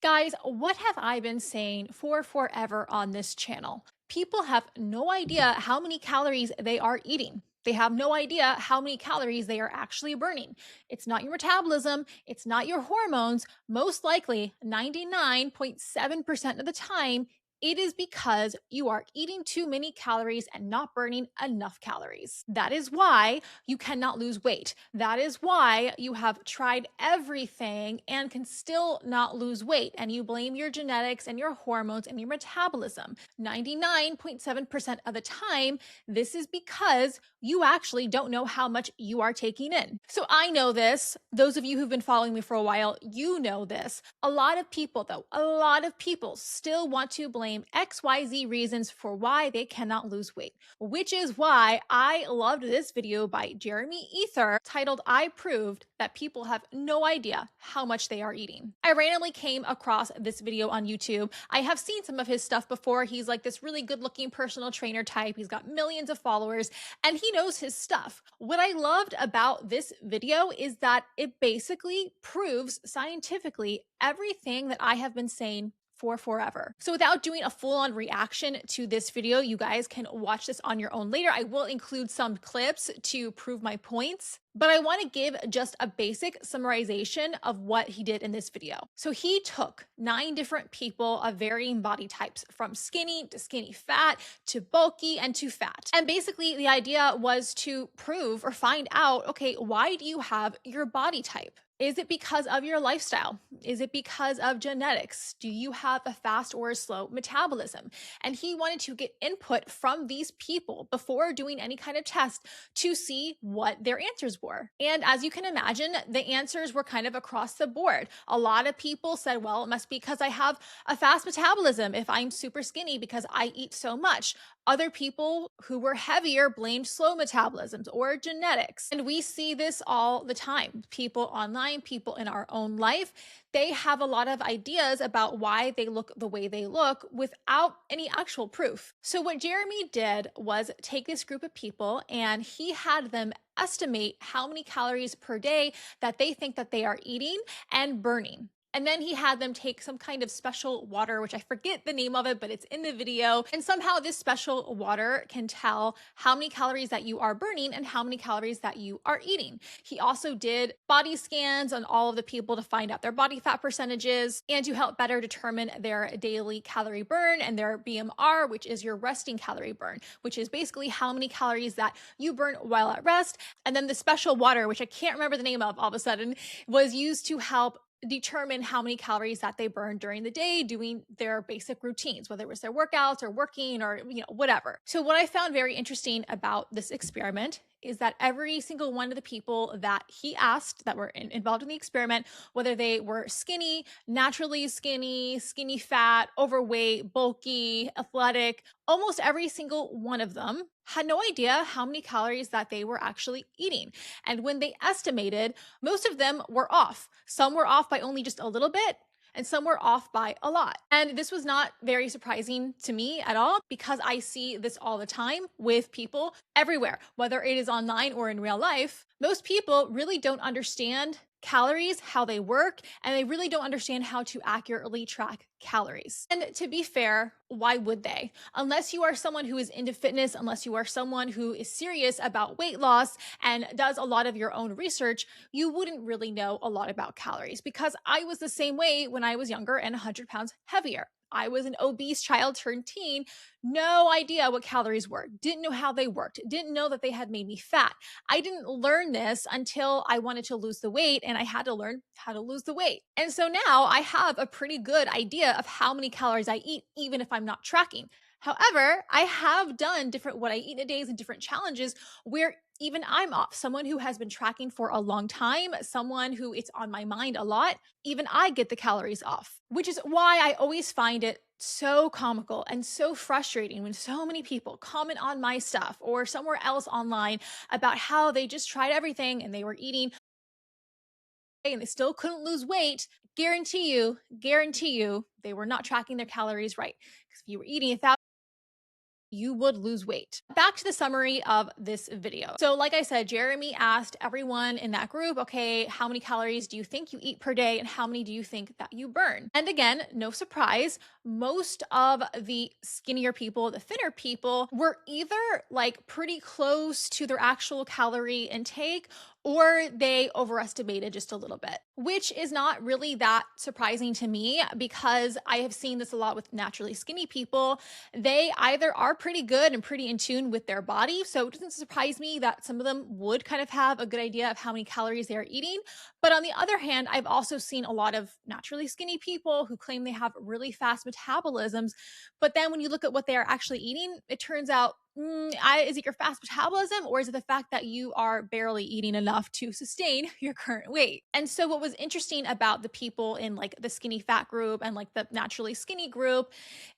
Guys, what have I been saying for forever on this channel? People have no idea how many calories they are eating. They have no idea how many calories they are actually burning. It's not your metabolism, it's not your hormones. Most likely, 99.7% of the time, it is because you are eating too many calories and not burning enough calories. That is why you cannot lose weight. That is why you have tried everything and can still not lose weight. And you blame your genetics and your hormones and your metabolism. 99.7% of the time, this is because you actually don't know how much you are taking in. So I know this. Those of you who've been following me for a while, you know this. A lot of people, though, a lot of people still want to blame XYZ reasons for why they cannot lose weight, which is why I loved this video by Jeremy Ether titled "I Proved That People Have No Idea How Much They Are Eating." I randomly came across this video on YouTube. I have seen some of his stuff before. He's like this really good looking personal trainer type. He's got millions of followers and he knows his stuff. What I loved about this video is that it basically proves scientifically everything that I have been saying for forever. So without doing a full-on reaction to this video, you guys can watch this on your own later. I will include some clips to prove my points, but I want to give just a basic summarization of what he did in this video. So he took 9 different people of varying body types, from skinny to skinny fat to bulky and to fat. And basically the idea was to prove or find out, okay, why do you have your body type? Is it because of your lifestyle? Is it because of genetics? Do you have a fast or a slow metabolism? And he wanted to get input from these people before doing any kind of test to see what their answers were. And as you can imagine, the answers were kind of across the board. A lot of people said, well, it must be because I have a fast metabolism if I'm super skinny because I eat so much. Other people who were heavier blamed slow metabolisms or genetics. And we see this all the time. People online, people in our own life, they have a lot of ideas about why they look the way they look without any actual proof. So what Jeremy did was take this group of people and he had them estimate how many calories per day that they think that they are eating and burning. And then he had them take some kind of special water, which I forget the name of it, but it's in the video. And somehow this special water can tell how many calories that you are burning and how many calories that you are eating. He also did body scans on all of the people to find out their body fat percentages and to help better determine their daily calorie burn and their BMR, which is your resting calorie burn, which is basically how many calories that you burn while at rest. And then the special water, which I can't remember the name of all of a sudden, was used to help determine how many calories that they burn during the day doing their basic routines, whether it was their workouts or working or whatever. So what I found very interesting about this experiment is that every single one of the people that he asked that were involved in the experiment, whether they were skinny, naturally skinny, skinny fat, overweight, bulky, athletic, almost every single one of them had no idea how many calories that they were actually eating. And when they estimated, most of them were off. Some were off by only just a little bit, and some were off by a lot. And this was not very surprising to me at all because I see this all the time with people everywhere, whether it is online or in real life. Most people really don't understand calories, how they work, and they really don't understand how to accurately track calories. And to be fair, why would they? Unless you are someone who is into fitness, unless you are someone who is serious about weight loss and does a lot of your own research, you wouldn't really know a lot about calories, because I was the same way when I was younger and 100 pounds heavier. I was an obese child turned teen, no idea what calories were, didn't know how they worked, didn't know that they had made me fat. I didn't learn this until I wanted to lose the weight and I had to learn how to lose the weight. And so now I have a pretty good idea of how many calories I eat, even if I'm not tracking. However, I have done different what I eat in a day and different challenges where even I'm off. Someone who has been tracking for a long time, someone who it's on my mind a lot, even I get the calories off, which is why I always find it so comical and so frustrating when so many people comment on my stuff or somewhere else online about how they just tried everything and they were eating and they still couldn't lose weight. Guarantee you, they were not tracking their calories right. Because if you were eating 1,000 you would lose weight. Back to the summary of this video. So like I said, Jeremy asked everyone in that group, okay, how many calories do you think you eat per day and how many do you think that you burn? And again, no surprise, most of the skinnier people, the thinner people, were either like pretty close to their actual calorie intake or they overestimated just a little bit, which is not really that surprising to me because I have seen this a lot with naturally skinny people. They either are pretty good and pretty in tune with their body, so it doesn't surprise me that some of them would kind of have a good idea of how many calories they are eating. But on the other hand, I've also seen a lot of naturally skinny people who claim they have really fast metabolisms, but then when you look at what they are actually eating, it turns out is it your fast metabolism or is it the fact that you are barely eating enough to sustain your current weight? And so what was interesting about the people in like the skinny fat group and like the naturally skinny group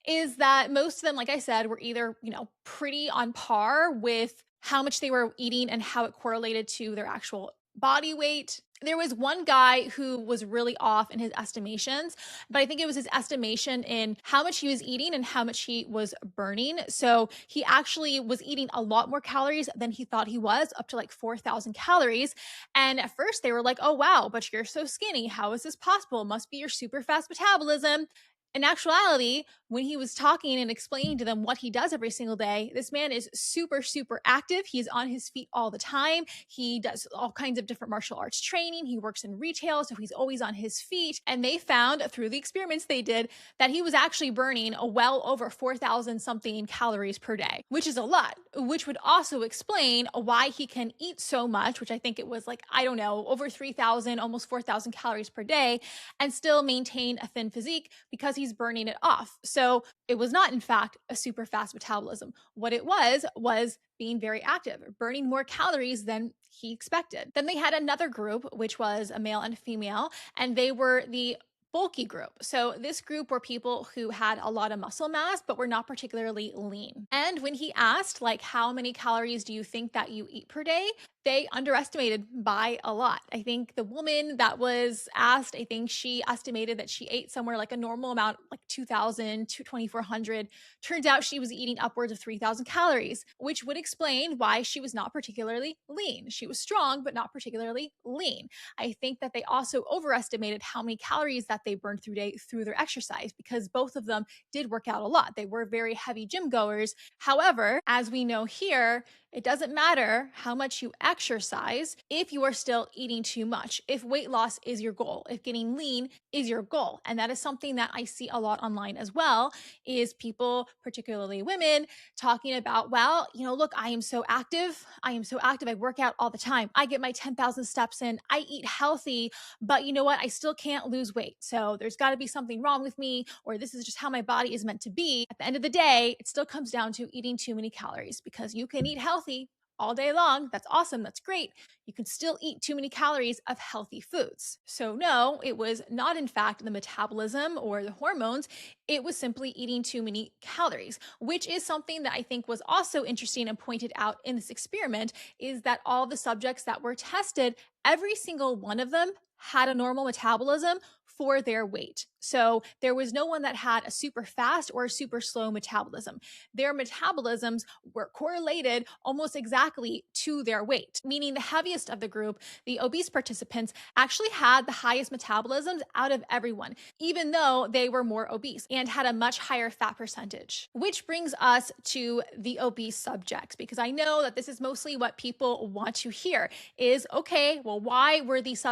is that most of them, like I said, were either, pretty on par with how much they were eating and how it correlated to their actual body weight. There was one guy who was really off in his estimations, but I think it was his estimation in how much he was eating and how much he was burning. So he actually was eating a lot more calories than he thought he was, up to like 4,000 calories. And at first they were like, oh, wow, but you're so skinny. How is this possible? Must be your super fast metabolism. In actuality, when he was talking and explaining to them what he does every single day, this man is super, super active. He's on his feet all the time. He does all kinds of different martial arts training. He works in retail, so he's always on his feet. And they found through the experiments they did that he was actually burning well over 4,000 something calories per day, which is a lot, which would also explain why he can eat so much, which I think it was like, I don't know, over 3,000, almost 4,000 calories per day, and still maintain a thin physique because he's burning it off. So it was not, in fact, a super fast metabolism. What it was being very active, burning more calories than he expected. Then they had another group, which was a male and a female, and they were the bulky group. So this group were people who had a lot of muscle mass, but were not particularly lean. And when he asked, like, how many calories do you think that you eat per day? They underestimated by a lot. I think the woman that was asked, I think she estimated that she ate somewhere like a normal amount, like 2,000 to 2,400. Turns out she was eating upwards of 3,000 calories, which would explain why she was not particularly lean. She was strong, but not particularly lean. I think that they also overestimated how many calories that they burned through their exercise because both of them did work out a lot. They were very heavy gym goers. However, as we know here, it doesn't matter how much you exercise if you are still eating too much, if weight loss is your goal, if getting lean is your goal. And that is something that I see a lot online as well, is people, particularly women, talking about, well, look, I am so active. I work out all the time. I get my 10,000 steps in. I eat healthy, but you know what? I still can't lose weight. So there's got to be something wrong with me, or this is just how my body is meant to be. At the end of the day, it still comes down to eating too many calories because you can eat healthy all day long. That's awesome. That's great. You can still eat too many calories of healthy foods. So no, it was not in fact the metabolism or the hormones. It was simply eating too many calories, which is something that I think was also interesting and pointed out in this experiment, is that all the subjects that were tested, every single one of them had a normal metabolism for their weight. So there was no one that had a super fast or a super slow metabolism. Their metabolisms were correlated almost exactly to their weight, meaning the heaviest of the group, the obese participants, actually had the highest metabolisms out of everyone, even though they were more obese and had a much higher fat percentage. Which brings us to the obese subjects, because I know that this is mostly what people want to hear is, okay, well, why were these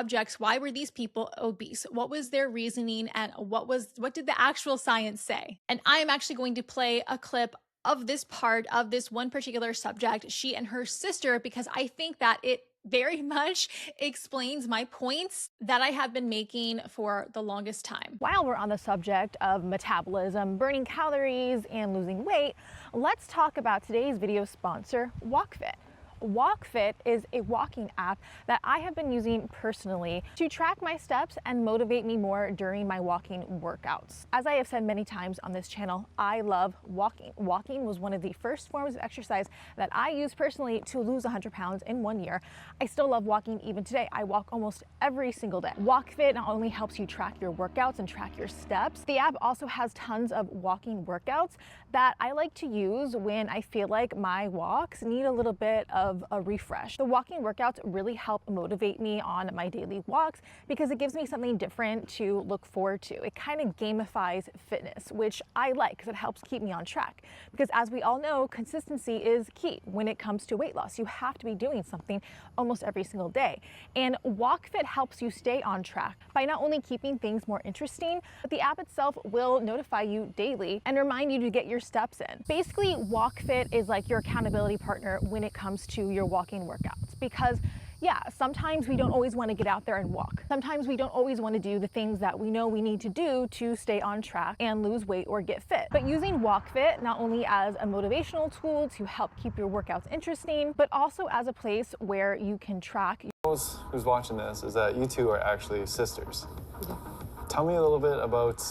people obese? What was their reasoning and what did the actual science say? And I'm actually going to play a clip of this part of this one particular subject, she and her sister, because I think that it very much explains my points that I have been making for the longest time. While we're on the subject of metabolism, burning calories, and losing weight, let's talk about today's video sponsor, WalkFit. WalkFit is a walking app that I have been using personally to track my steps and motivate me more during my walking workouts. As I have said many times on this channel, I love walking. Walking was one of the first forms of exercise that I used personally to lose 100 pounds in 1 year. I still love walking even today. I walk almost every single day. WalkFit not only helps you track your workouts and track your steps, the app also has tons of walking workouts that I like to use when I feel like my walks need a little bit of a refresh. The walking workouts really help motivate me on my daily walks because it gives me something different to look forward to. It kind of gamifies fitness, which I like because it helps keep me on track. Because as we all know, consistency is key when it comes to weight loss. You have to be doing something almost every single day. And WalkFit helps you stay on track by not only keeping things more interesting, but the app itself will notify you daily and remind you to get your steps in. Basically, WalkFit is like your accountability partner when it comes to your walking workouts because yeah, sometimes we don't always want to get out there and walk. Sometimes we don't always want to do the things that we know we need to do to stay on track and lose weight or get fit. But using WalkFit not only as a motivational tool to help keep your workouts interesting, but also as a place where you can track. Who's watching this is that you two are actually sisters. Tell me a little bit about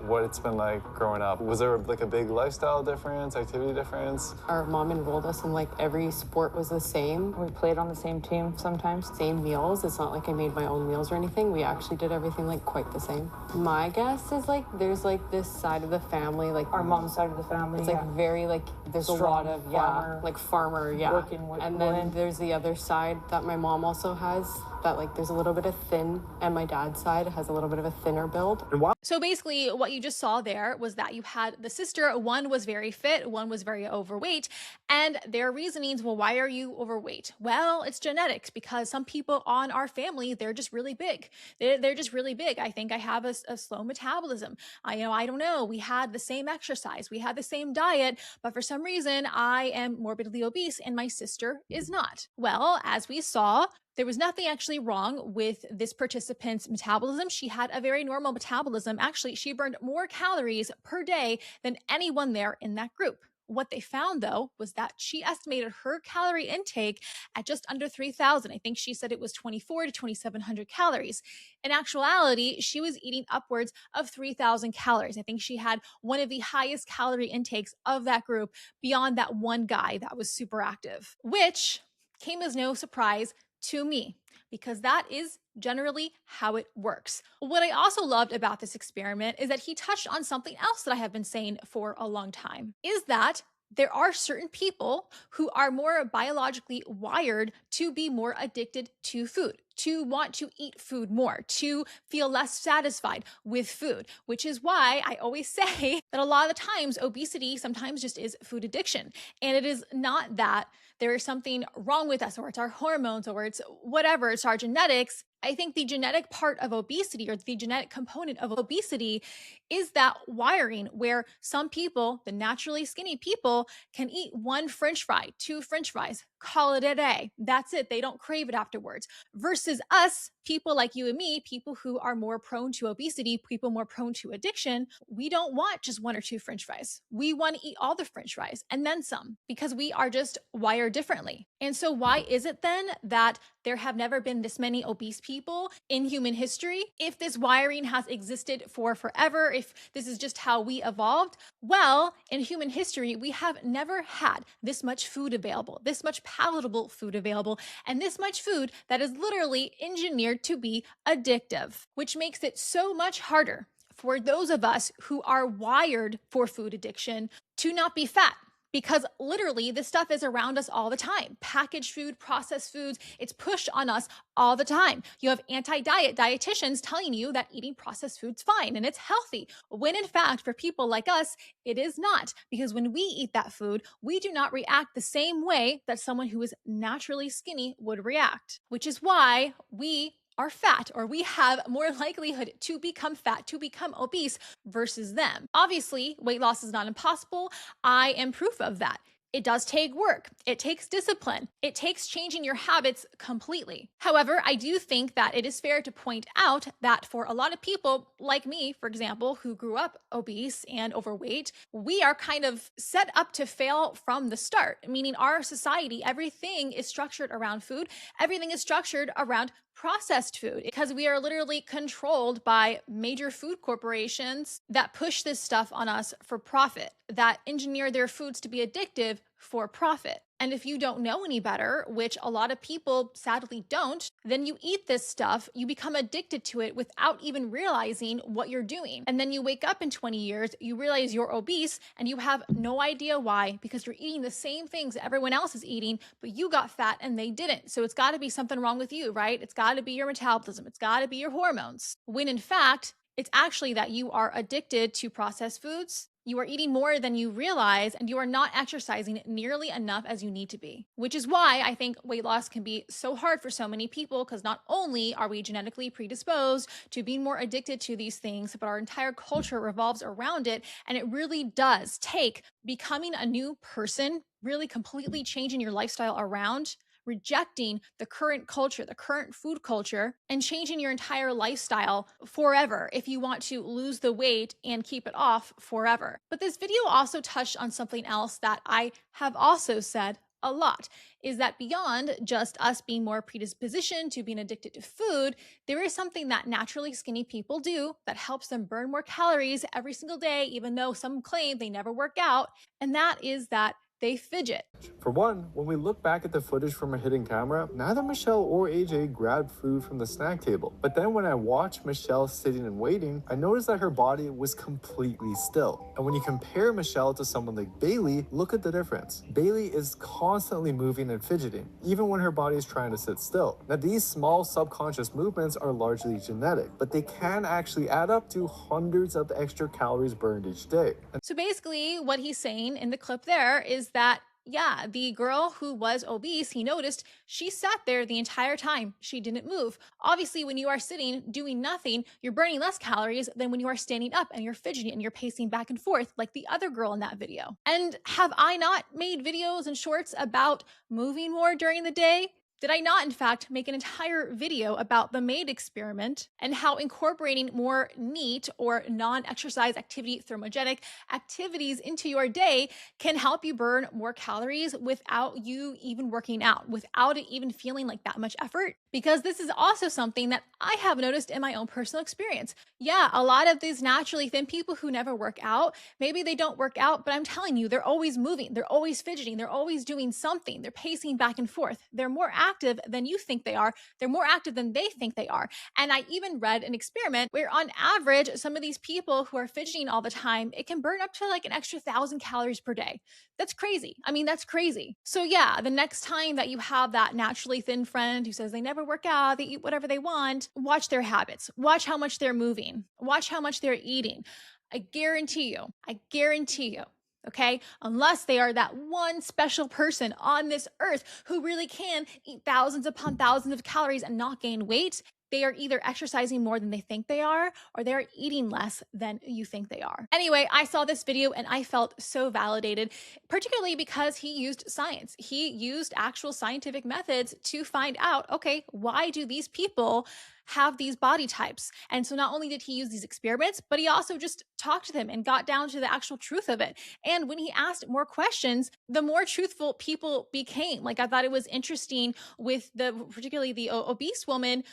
what it's been like growing up. Was there like a big lifestyle difference, activity difference? Our mom enrolled us in like every sport was the same. We played on the same team sometimes. Same meals. It's not like I made my own meals or anything. We actually did everything like quite the same. My guess is like there's like this side of the family, like Our mom's side of the family. it's like very like there's a lot of farmer, like farmer, yeah. working with and then women. there's the other side that my mom also has that like there's a little bit of thin, and my dad's side has a little bit of a thinner build. So basically, what you just saw there was that you had the sister, one was very fit, one was very overweight, and their reasonings, well, why are you overweight? Well, it's genetics because some people on our family, they're just really big. They're just really big. I think I have a slow metabolism. I don't know. We had the same exercise, we had the same diet, but for some reason, I am morbidly obese and my sister is not. Well, as we saw, there was nothing actually wrong with this participant's metabolism. She had a very normal metabolism. Actually, she burned more calories per day than anyone there in that group. What they found, though, was that she estimated her calorie intake at just under 3,000. I think she said it was 24 to 2,700 calories. In actuality, she was eating upwards of 3,000 calories. I think she had one of the highest calorie intakes of that group beyond that one guy that was super active, which came as no surprise to me because that is generally how it works. What I also loved about this experiment is that he touched on something else that I have been saying for a long time, is that there are certain people who are more biologically wired to be more addicted to food, to want to eat food more, to feel less satisfied with food, which is why I always say that a lot of the times obesity sometimes just is food addiction. And it is not that there is something wrong with us, or it's our hormones, or it's whatever, it's our genetics. I think the genetic part of obesity, or the genetic component of obesity, is that wiring where some people, the naturally skinny people, can eat one French fry, two French fries, call it a day. That's it. They don't crave it afterwards. Versus us, people like you and me, people who are more prone to obesity, people more prone to addiction, we don't want just one or two French fries. We want to eat all the French fries and then some because we are just wired differently. And so why is it then that there have never been this many obese people in human history? If this wiring has existed for forever, if this is just how we evolved, well, in human history, we have never had this much food available, this much palatable food available, and this much food that is literally engineered to be addictive, which makes it so much harder for those of us who are wired for food addiction to not be fat. Because literally this stuff is around us all the time. Packaged food, processed foods, it's pushed on us all the time. You have anti-diet dietitians telling you that eating processed food's fine and it's healthy, when in fact, for people like us, it is not. Because when we eat that food, we do not react the same way that someone who is naturally skinny would react, which is why we are fat, or we have more likelihood to become fat, to become obese versus them. Obviously, weight loss is not impossible. I am proof of that. It does take work. It takes discipline. It takes changing your habits completely. However, I do think that it is fair to point out that for a lot of people, like me, for example, who grew up obese and overweight, we are kind of set up to fail from the start, meaning our society, everything is structured around food, everything is structured around processed food because we are literally controlled by major food corporations that push this stuff on us for profit, that engineer their foods to be addictive for profit. And if you don't know any better, which a lot of people sadly don't, then you eat this stuff, you become addicted to it without even realizing what you're doing. And then you wake up in 20 years, you realize you're obese and you have no idea why, because you're eating the same things that everyone else is eating, but you got fat and they didn't. So it's got to be something wrong with you, right? It's got to be your metabolism. It's got to be your hormones. When in fact, it's actually that you are addicted to processed foods. You are eating more than you realize, and you are not exercising nearly enough as you need to be, which is why I think weight loss can be so hard for so many people, because not only are we genetically predisposed to being more addicted to these things, but our entire culture revolves around it. And it really does take becoming a new person, really completely changing your lifestyle around, rejecting the current culture, the current food culture, and changing your entire lifestyle forever if you want to lose the weight and keep it off forever. But this video also touched on something else that I have also said a lot, is that beyond just us being more predispositioned to being addicted to food, there is something that naturally skinny people do that helps them burn more calories every single day, even though some claim they never work out, and that is that they fidget. For one, when we look back at the footage from a hidden camera, neither Michelle or AJ grabbed food from the snack table. But then when I watched Michelle sitting and waiting, I noticed that her body was completely still. And when you compare Michelle to someone like Bailey, look at the difference. Bailey is constantly moving and fidgeting, even when her body is trying to sit still. Now, these small subconscious movements are largely genetic, but they can actually add up to hundreds of extra calories burned each day. So basically, what he's saying in the clip there is that, yeah, the girl who was obese, he noticed she sat there the entire time. She didn't move. Obviously, when you are sitting doing nothing, you're burning less calories than when you are standing up and you're fidgeting and you're pacing back and forth like the other girl in that video. And have I not made videos and shorts about moving more during the day? Did I not, in fact, make an entire video about the MAID experiment and how incorporating more NEAT or non-exercise activity thermogenic activities into your day can help you burn more calories without you even working out, without it even feeling like that much effort? Because this is also something that I have noticed in my own personal experience. Yeah, a lot of these naturally thin people who never work out, maybe they don't work out, but I'm telling you, they're always moving, they're always fidgeting, they're always doing something, they're pacing back and forth, they're more active than you think they are, they're more active than they think they are. And I even read an experiment where on average, some of these people who are fidgeting all the time, it can burn up to like an extra 1,000 calories per day. That's crazy. I mean, that's crazy. So yeah, the next time that you have that naturally thin friend who says they never work out, they eat whatever they want, watch their habits, watch how much they're moving, watch how much they're eating. I guarantee you, okay? Unless they are that one special person on this earth who really can eat thousands upon thousands of calories and not gain weight, they are either exercising more than they think they are, or they're eating less than you think they are. Anyway, I saw this video and I felt so validated, particularly because he used science. He used actual scientific methods to find out, okay, why do these people have these body types? And so not only did he use these experiments, but he also just talked to them and got down to the actual truth of it. And when he asked more questions, the more truthful people became. Like, I thought it was interesting with particularly the obese woman.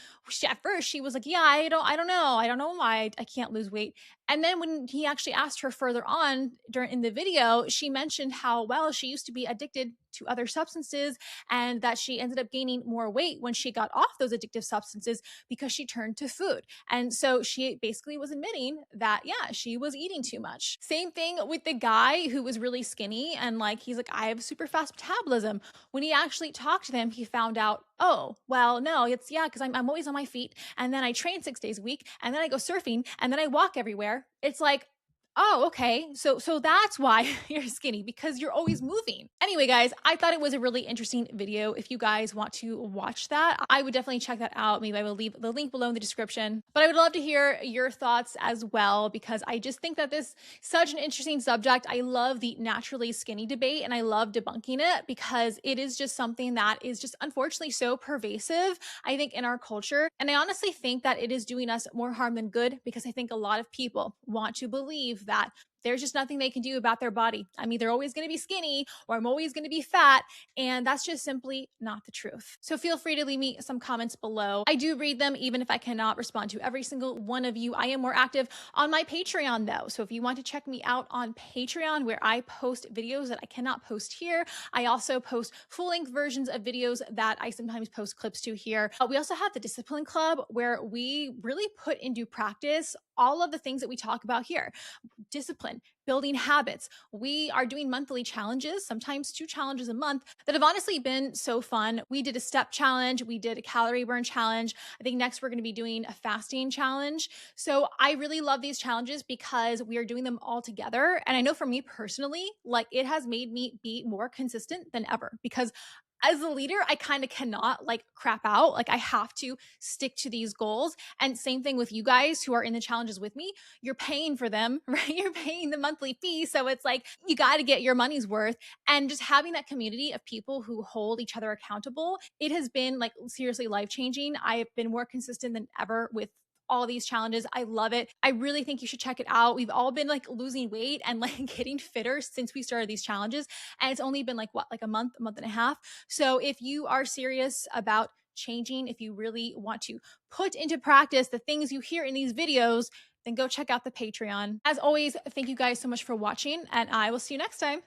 At first she was like, yeah, I don't know why I can't lose weight. And then when he actually asked her further on in the video, she mentioned how, well, she used to be addicted to other substances and that she ended up gaining more weight when she got off those addictive substances because she turned to food. And so she basically was admitting that, yeah, she was eating too much. Same thing with the guy who was really skinny and like, he's like, I have super fast metabolism. When he actually talked to them, he found out, oh, well, no, it's because I'm always on my feet and then I train 6 days a week and then I go surfing and then I walk everywhere. It's like, Oh, okay. So that's why you're skinny, because you're always moving. Anyway, guys, I thought it was a really interesting video. If you guys want to watch that, I would definitely check that out. Maybe I will leave the link below in the description. But I would love to hear your thoughts as well, because I just think that this is such an interesting subject. I love the naturally skinny debate and I love debunking it because it is just something that is just unfortunately so pervasive, I think, in our culture. And I honestly think that it is doing us more harm than good, because I think a lot of people want to believe that there's just nothing they can do about their body. I'm either always going to be skinny or I'm always going to be fat. And that's just simply not the truth. So feel free to leave me some comments below. I do read them, even if I cannot respond to every single one of you. I am more active on my Patreon though. So if you want to check me out on Patreon, where I post videos that I cannot post here, I also post full length versions of videos that I sometimes post clips to here. We also have the Discipline Club, where we really put into practice all of the things that we talk about here: discipline, building habits. We are doing monthly challenges, sometimes 2 challenges a month, that have honestly been so fun. We did a step challenge, we did a calorie burn challenge. I think next we're going to be doing a fasting challenge. So I really love these challenges because we are doing them all together. And I know for me personally, like, it has made me be more consistent than ever, because as a leader, I kind of cannot like crap out. Like, I have to stick to these goals. And same thing with you guys who are in the challenges with me. You're paying for them, right? You're paying the monthly fee. So it's like, you got to get your money's worth. And just having that community of people who hold each other accountable, it has been like seriously life changing. I have been more consistent than ever with all these challenges. I love it. I really think you should check it out. We've all been like losing weight and like getting fitter since we started these challenges. And it's only been like what, like a month and a half. So if you are serious about changing, if you really want to put into practice the things you hear in these videos, then go check out the Patreon. As always, thank you guys so much for watching, and I will see you next time.